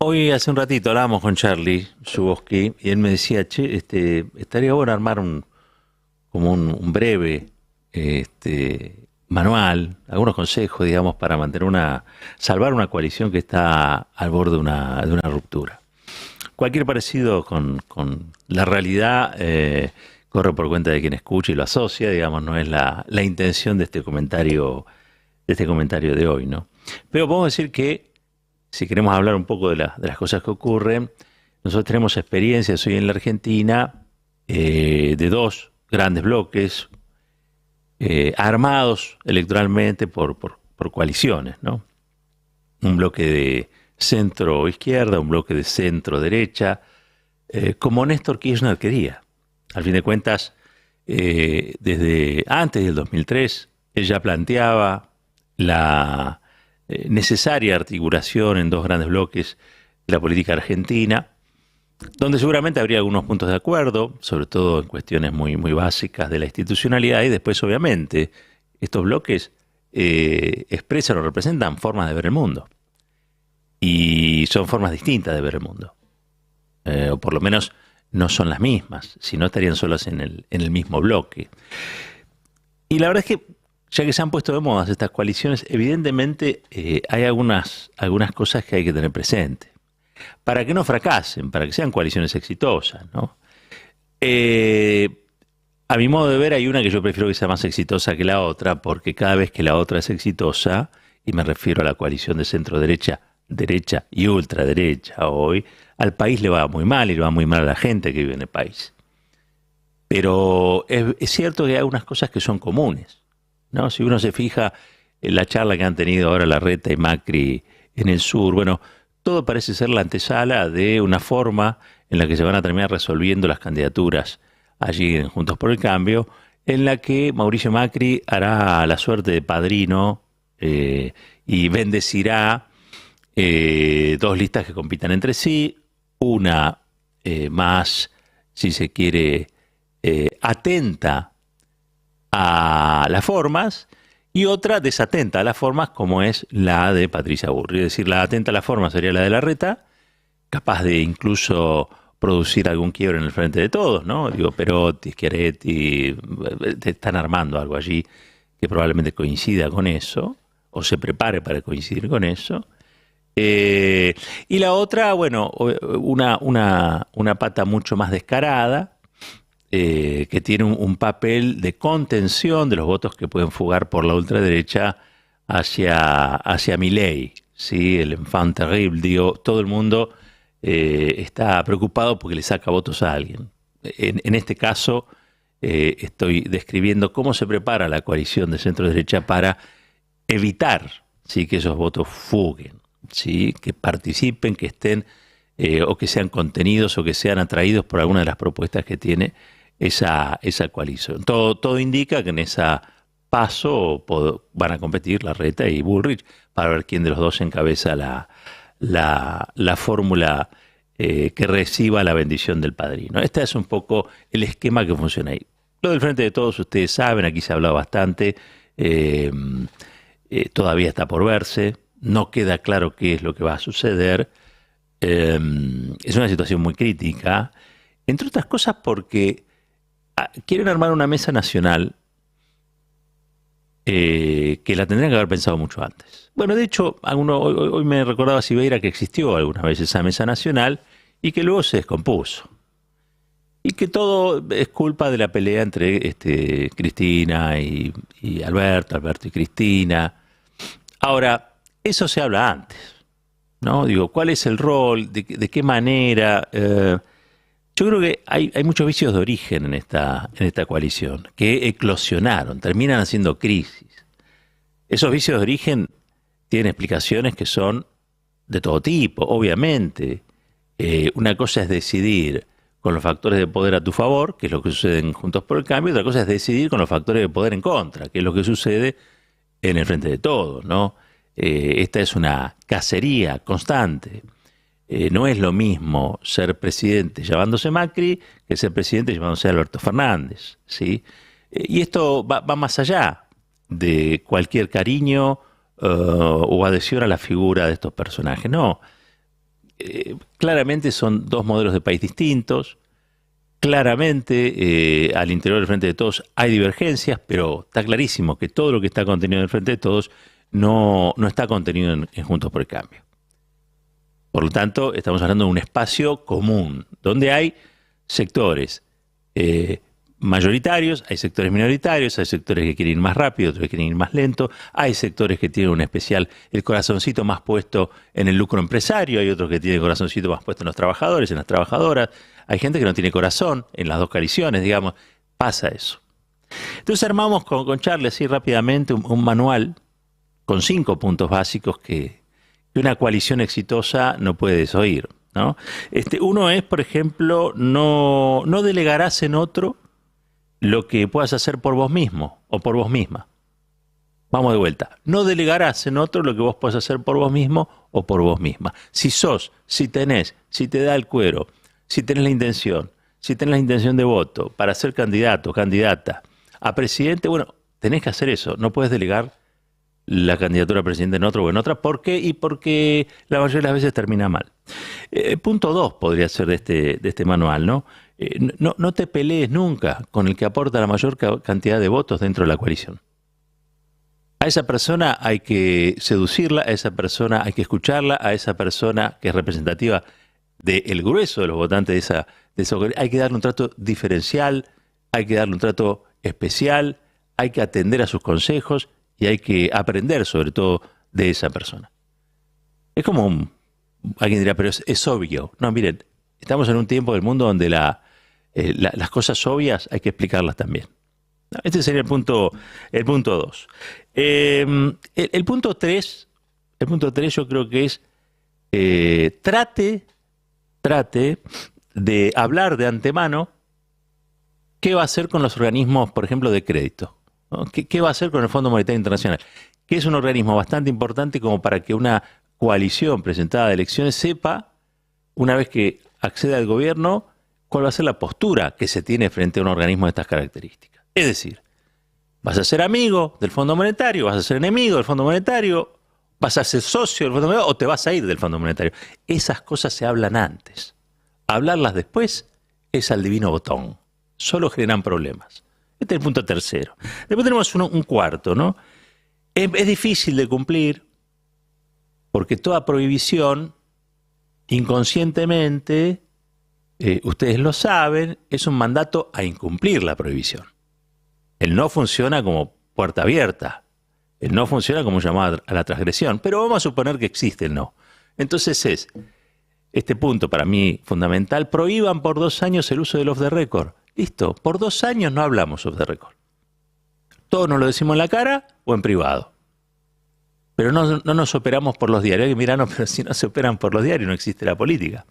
Hoy hace un ratito hablábamos con Charlie Zuboski y él me decía, che, estaría bueno armar como un breve manual, algunos consejos, digamos, para salvar una coalición que está al borde de una ruptura. Cualquier parecido con la realidad corre por cuenta de quien escucha y lo asocia, digamos, no es la intención de este comentario de hoy, ¿no? Pero podemos decir que si queremos hablar un poco de las cosas que ocurren, nosotros tenemos experiencias hoy en la Argentina de dos grandes bloques armados electoralmente por coaliciones, ¿no? Un bloque de centro-izquierda, un bloque de centro-derecha, como Néstor Kirchner quería. Al fin de cuentas, desde antes del 2003, ella planteaba la necesaria articulación en dos grandes bloques de la política argentina, donde seguramente habría algunos puntos de acuerdo, sobre todo en cuestiones muy, muy básicas de la institucionalidad, y después, obviamente, estos bloques expresan o representan formas de ver el mundo. Y son formas distintas de ver el mundo. O por lo menos no son las mismas, si no estarían solas en el mismo bloque. Y la verdad es que, ya que se han puesto de moda estas coaliciones, evidentemente hay algunas cosas que hay que tener presente. Para que no fracasen, para que sean coaliciones exitosas, ¿no? A mi modo de ver, hay una que yo prefiero que sea más exitosa que la otra, porque cada vez que la otra es exitosa, y me refiero a la coalición de centro-derecha, derecha y ultraderecha hoy, al país le va muy mal y le va muy mal a la gente que vive en el país. Pero es cierto que hay algunas cosas que son comunes, ¿no? Si uno se fija en la charla que han tenido ahora Larreta y Macri en el sur, bueno, todo parece ser la antesala de una forma en la que se van a terminar resolviendo las candidaturas allí en Juntos por el Cambio, en la que Mauricio Macri hará la suerte de padrino y bendecirá dos listas que compitan entre sí, una más, si se quiere, atenta a las formas y otra desatenta a las formas, como es la de Patricia Bullrich. Es decir, la atenta a las formas sería la de Larreta, capaz de incluso producir algún quiebre en el frente de todos, ¿no? Digo, Perotti, Schiaretti, están armando algo allí que probablemente coincida con eso, o se prepare para coincidir con eso. Y la otra, bueno, una pata mucho más descarada, que tiene un papel de contención de los votos que pueden fugar por la ultraderecha hacia Milei, ¿sí? El enfant terrible, digo, todo el mundo está preocupado porque le saca votos a alguien. En este caso, estoy describiendo cómo se prepara la coalición de centro-derecha para evitar, ¿sí?, que esos votos fuguen, ¿sí?, que participen, que estén o que sean contenidos o que sean atraídos por alguna de las propuestas que tiene esa coalición. Todo indica que en esa paso van a competir Larreta y Bullrich para ver quién de los dos encabeza la fórmula que reciba la bendición del padrino. Este es un poco el esquema que funciona ahí. Lo del Frente de Todos, ustedes saben, aquí se ha hablado bastante, todavía está por verse, no queda claro qué es lo que va a suceder. Es una situación muy crítica, entre otras cosas porque quieren armar una mesa nacional que la tendrían que haber pensado mucho antes. Bueno, de hecho, hoy me recordaba Sibeira que existió alguna vez esa mesa nacional y que luego se descompuso. Y que todo es culpa de la pelea entre Cristina y Alberto y Cristina. Ahora, eso se habla antes, ¿no? Digo, ¿cuál es el rol? ¿De qué manera? Yo creo que hay muchos vicios de origen en esta coalición que eclosionaron, terminan haciendo crisis. Esos vicios de origen tienen explicaciones que son de todo tipo, obviamente. Una cosa es decidir con los factores de poder a tu favor, que es lo que sucede en Juntos por el Cambio, y otra cosa es decidir con los factores de poder en contra, que es lo que sucede en el Frente de Todos, ¿no? Esta es una cacería constante. No es lo mismo ser presidente llamándose Macri que ser presidente llamándose Alberto Fernández, ¿sí? Y esto va más allá de cualquier cariño o adhesión a la figura de estos personajes. No, claramente son dos modelos de país distintos. Claramente, al interior del Frente de Todos hay divergencias, pero está clarísimo que todo lo que está contenido en el Frente de Todos no está contenido en Juntos por el Cambio. Por lo tanto, estamos hablando de un espacio común, donde hay sectores mayoritarios, hay sectores minoritarios, hay sectores que quieren ir más rápido, otros que quieren ir más lento, hay sectores que tienen un especial, el corazoncito más puesto en el lucro empresario, hay otros que tienen el corazoncito más puesto en los trabajadores, en las trabajadoras, hay gente que no tiene corazón en las dos coaliciones, digamos, pasa eso. Entonces armamos con Charlie así rápidamente un manual con 5 puntos básicos que una coalición exitosa no puede desoír, ¿no? Uno es, por ejemplo, no delegarás en otro lo que puedas hacer por vos mismo o por vos misma. Vamos de vuelta. No delegarás en otro lo que vos puedas hacer por vos mismo o por vos misma. Si tenés, si te da el cuero, si tenés la intención de voto para ser candidato o candidata a presidente, bueno, tenés que hacer eso. No puedes delegar la candidatura a presidente en otro o en otra. ¿Por qué? Y porque la mayoría de las veces termina mal. Punto 2 podría ser de este manual, ¿no? No te pelees nunca con el que aporta la mayor cantidad de votos dentro de la coalición. A esa persona hay que seducirla, a esa persona hay que escucharla, a esa persona que es representativa del grueso de los votantes de esa coalición, hay que darle un trato diferencial, hay que darle un trato especial, hay que atender a sus consejos y hay que aprender sobre todo de esa persona. Es como alguien dirá, pero es obvio. No, miren, estamos en un tiempo del mundo donde las cosas obvias hay que explicarlas también. Este sería el punto 2. El punto 3 yo creo que es trate de hablar de antemano qué va a hacer con los organismos, por ejemplo, de crédito, ¿no? ¿Qué va a hacer con el Fondo Monetario Internacional? Que es un organismo bastante importante como para que una coalición presentada de elecciones sepa, una vez que acceda al gobierno, cuál va a ser la postura que se tiene frente a un organismo de estas características. Es decir, ¿vas a ser amigo del Fondo Monetario? ¿Vas a ser enemigo del Fondo Monetario? ¿Vas a ser socio del Fondo Monetario o te vas a ir del Fondo Monetario? Esas cosas se hablan antes. Hablarlas después es al divino botón. Solo generan problemas. Este es el punto 3. Después tenemos un cuarto, ¿no? Es difícil de cumplir porque toda prohibición, inconscientemente, ustedes lo saben, es un mandato a incumplir la prohibición. El no funciona como puerta abierta. El no funciona como llamado a la transgresión. Pero vamos a suponer que existe el no. Entonces es, este punto para mí fundamental, prohíban por 2 años el uso del off the record. Listo, por 2 años no hablamos off the record. Todos nos lo decimos en la cara o en privado. Pero no nos operamos por los diarios. Mira, no, pero si no se operan por los diarios no existe la política.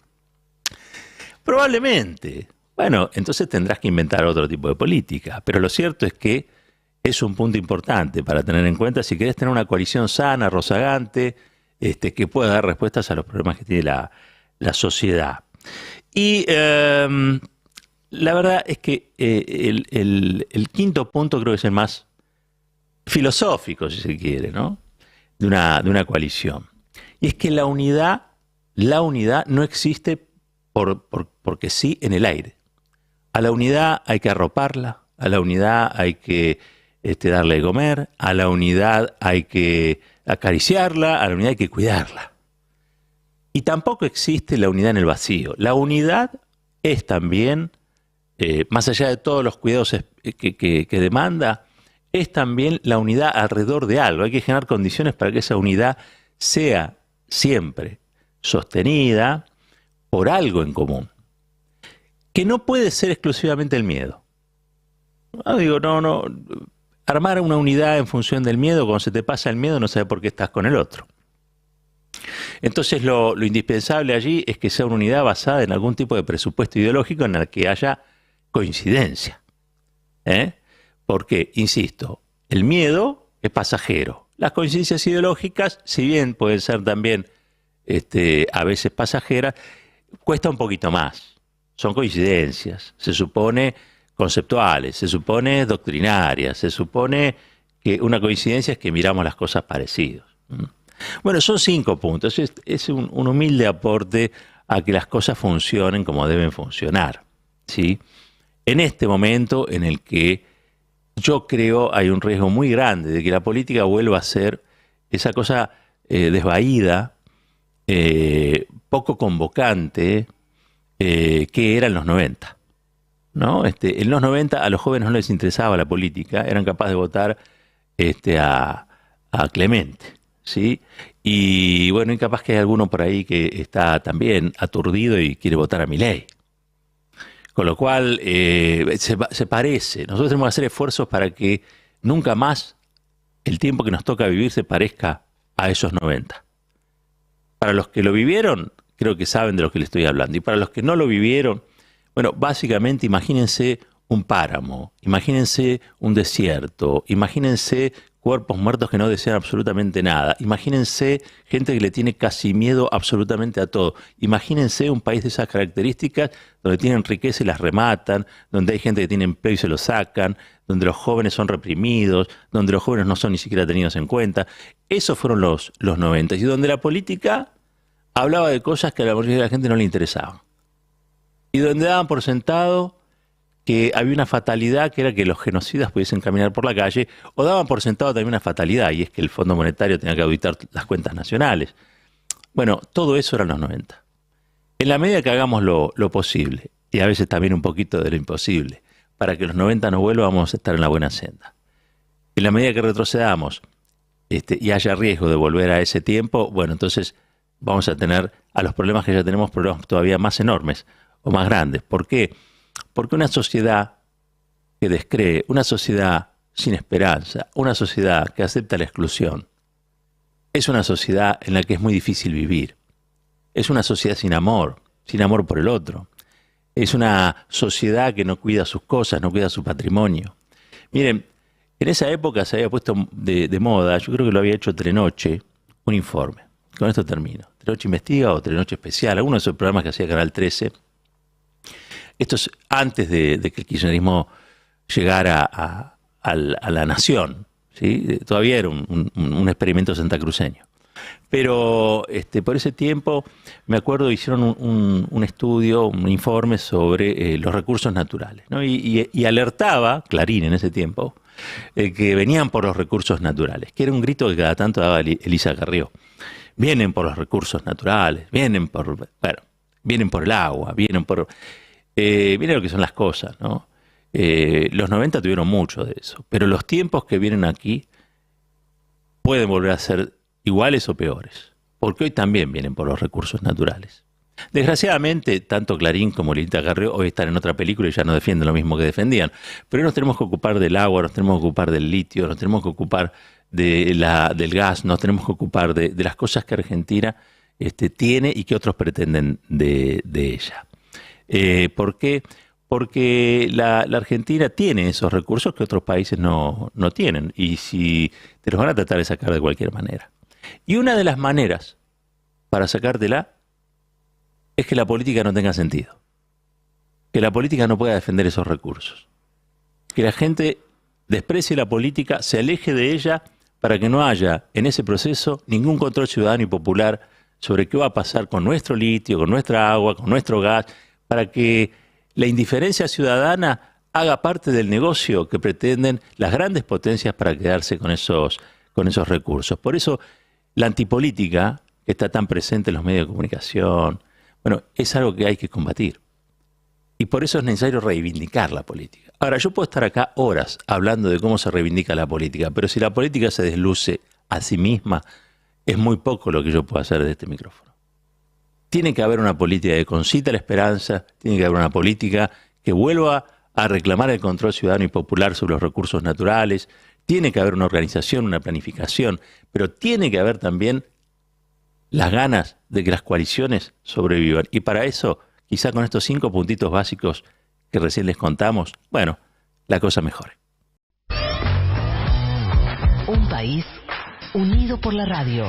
Probablemente. Bueno, entonces tendrás que inventar otro tipo de política. Pero lo cierto es que es un punto importante para tener en cuenta si querés tener una coalición sana, rozagante, que pueda dar respuestas a los problemas que tiene la sociedad. Y la verdad es que el quinto punto creo que es el más filosófico, si se quiere, ¿no? de una coalición. Y es que la unidad no existe porque sí en el aire. A la unidad hay que arroparla, a la unidad hay que darle de comer, a la unidad hay que acariciarla, a la unidad hay que cuidarla. Y tampoco existe la unidad en el vacío. La unidad es también, más allá de todos los cuidados que demanda, es también la unidad alrededor de algo. Hay que generar condiciones para que esa unidad sea siempre sostenida por algo en común, que no puede ser exclusivamente el miedo. No, armar una unidad en función del miedo, cuando se te pasa el miedo no sabes por qué estás con el otro. Entonces lo indispensable allí es que sea una unidad basada en algún tipo de presupuesto ideológico en el que haya coincidencia. Porque, insisto, el miedo es pasajero. Las coincidencias ideológicas, si bien pueden ser también a veces pasajeras, cuesta un poquito más. Son coincidencias, se supone conceptuales, se supone doctrinarias, se supone que una coincidencia es que miramos las cosas parecidas. Bueno, son 5 puntos. Es un humilde aporte a que las cosas funcionen como deben funcionar, ¿sí? En este momento en el que yo creo hay un riesgo muy grande de que la política vuelva a ser esa cosa desvaída, poco convocante, que era en los 90. ¿No? En los 90 a los jóvenes no les interesaba la política, eran capaces de votar a Clemente, ¿sí? Y bueno, y capaz que hay alguno por ahí que está también aturdido y quiere votar a Milei. Con lo cual, se parece. Nosotros tenemos que hacer esfuerzos para que nunca más el tiempo que nos toca vivir se parezca a esos 90. Para los que lo vivieron, creo que saben de lo que les estoy hablando. Y para los que no lo vivieron, bueno, básicamente imagínense un páramo, imagínense un desierto, imagínense cuerpos muertos que no desean absolutamente nada, imagínense gente que le tiene casi miedo absolutamente a todo, imagínense un país de esas características donde tienen riqueza y las rematan, donde hay gente que tiene empleo y se lo sacan, donde los jóvenes son reprimidos, donde los jóvenes no son ni siquiera tenidos en cuenta. Esos fueron los 90 y donde la política hablaba de cosas que a la mayoría de la gente no le interesaban. Y donde daban por sentado que había una fatalidad que era que los genocidas pudiesen caminar por la calle, o daban por sentado también una fatalidad, y es que el Fondo Monetario tenía que auditar las cuentas nacionales. Bueno, todo eso eran los 90. En la medida que hagamos lo posible, y a veces también un poquito de lo imposible, para que los 90 no vuelvan, vamos a estar en la buena senda. En la medida que retrocedamos y haya riesgo de volver a ese tiempo, bueno, entonces vamos a tener a los problemas que ya tenemos, problemas todavía más enormes o más grandes. ¿Por qué? Porque una sociedad que descree, una sociedad sin esperanza, una sociedad que acepta la exclusión, es una sociedad en la que es muy difícil vivir. Es una sociedad sin amor por el otro. Es una sociedad que no cuida sus cosas, no cuida su patrimonio. Miren, en esa época se había puesto de moda, yo creo que lo había hecho Telenoche, un informe. Con esto termino. Telenoche Investiga o Telenoche Especial, alguno de esos programas que hacía Canal 13. Esto es antes de que el kirchnerismo llegara a la nación, ¿sí? Todavía era un experimento santacruceño. Pero por ese tiempo, me acuerdo, hicieron un estudio, un informe sobre los recursos naturales, ¿no? Y alertaba, Clarín en ese tiempo, que venían por los recursos naturales, que era un grito que cada tanto daba Elisa Carrió. Vienen por los recursos naturales, vienen por el agua, vienen lo que son las cosas, ¿no? Los 90 tuvieron mucho de eso, pero los tiempos que vienen aquí pueden volver a ser iguales o peores, porque hoy también vienen por los recursos naturales. Desgraciadamente, tanto Clarín como Lilita Carrió hoy están en otra película y ya no defienden lo mismo que defendían, pero nos tenemos que ocupar del agua, nos tenemos que ocupar del litio, nos tenemos que ocupar del gas, nos tenemos que ocupar de las cosas que Argentina tiene y que otros pretenden de ella. ¿Por qué? Porque la Argentina tiene esos recursos que otros países no tienen, y si te los van a tratar de sacar de cualquier manera. Y una de las maneras para sacártela es que la política no tenga sentido, que la política no pueda defender esos recursos, que la gente desprecie la política, se aleje de ella, para que no haya en ese proceso ningún control ciudadano y popular sobre qué va a pasar con nuestro litio, con nuestra agua, con nuestro gas, para que la indiferencia ciudadana haga parte del negocio que pretenden las grandes potencias para quedarse con esos recursos. Por eso la antipolítica, que está tan presente en los medios de comunicación, bueno, es algo que hay que combatir. Y por eso es necesario reivindicar la política. Ahora, yo puedo estar acá horas hablando de cómo se reivindica la política, pero si la política se desluce a sí misma, es muy poco lo que yo puedo hacer de este micrófono. Tiene que haber una política que concita la esperanza, tiene que haber una política que vuelva a reclamar el control ciudadano y popular sobre los recursos naturales, tiene que haber una organización, una planificación, pero tiene que haber también las ganas de que las coaliciones sobrevivan. Y para eso, quizá con estos 5 puntitos básicos que recién les contamos, bueno, la cosa mejore. Un país unido por la radio.